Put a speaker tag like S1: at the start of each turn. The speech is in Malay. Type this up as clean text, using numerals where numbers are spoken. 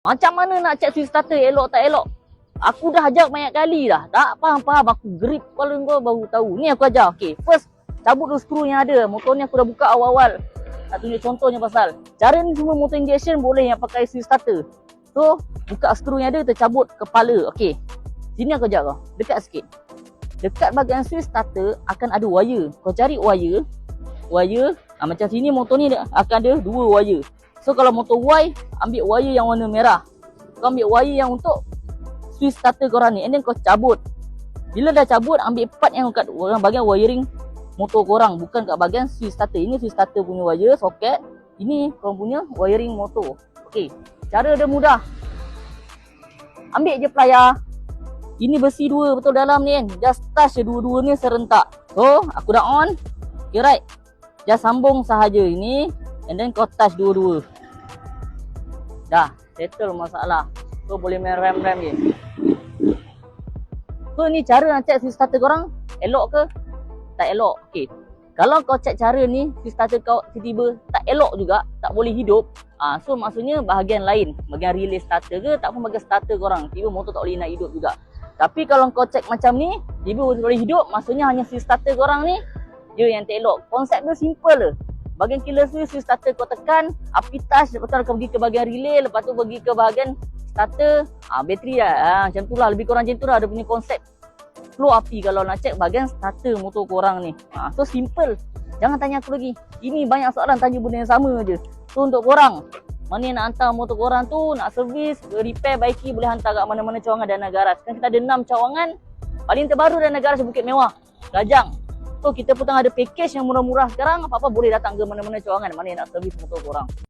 S1: Macam mana nak check switch starter elok tak elok? Aku dah ajar banyak kali dah. Tak faham. Aku grip kepala kau baru tahu. Ni aku ajar. Okay, first cabut dulu skru yang ada. Motor ni aku dah buka awal-awal. Nak tunjuk contohnya pasal. Cara ni semua motor injection boleh yang pakai switch starter. So, buka skru yang ada, kita cabut kepala. Okay. Sini aku ajar kau. Dekat sikit. Dekat bahagian switch starter akan ada wire. Kau cari wire. Macam sini motor ni akan ada 2 wire. So kalau motor Y, ambil wire yang warna merah. Kau ambil wire yang untuk switch starter korang ni. And then kau cabut. Bila dah cabut, ambil part yang kat bahagian wiring motor korang. Bukan kat bahagian switch starter. Ini switch starter punya wire, soket. Ini korang punya wiring motor. Okay. Cara dia mudah. Ambil je plier. Ini besi 2 betul dalam ni kan. Just touch je dua-dua ni serentak. So, aku dah on. Okay, right. Just sambung sahaja ini. And then kau touch dua-dua. Dah, settle masalah. So boleh main rem-rem je. So ni cara nak check switch starter korang. Elok ke? Tak elok. Okay. Kalau kau check cara ni, switch starter kau tiba-tiba tak elok juga, tak boleh hidup. So maksudnya bahagian lain. Bahagian relay starter ke, tak pun bahagian starter korang. Tiba motor tak boleh nak hidup juga. Tapi kalau kau check macam ni, tiba boleh hidup, maksudnya hanya switch starter korang ni je yang tak elok. Konsep dia simple je. Bahagian killer switch starter kau tekan, api touch, lepas tu kau pergi ke bahagian relay, lepas tu pergi ke bahagian starter, bateri lah. Macam tu lah, lebih kurang macam tu lah dia punya konsep flow api kalau nak check bahagian starter motor korang ni. So simple. Jangan tanya aku lagi. Ini banyak soalan tanya benda yang sama je. So untuk korang, mana yang nak hantar motor korang tu, nak servis, repair, baiki, boleh hantar kat mana-mana cawangan Dana Garage. Sekarang kita ada 6 cawangan. Paling terbaru Dana Garage Bukit Mewah, Gajang. So kita pun tengah ada package yang murah-murah sekarang. Apa-apa boleh datang ke mana-mana cawangan mana yang nak servis motor korang.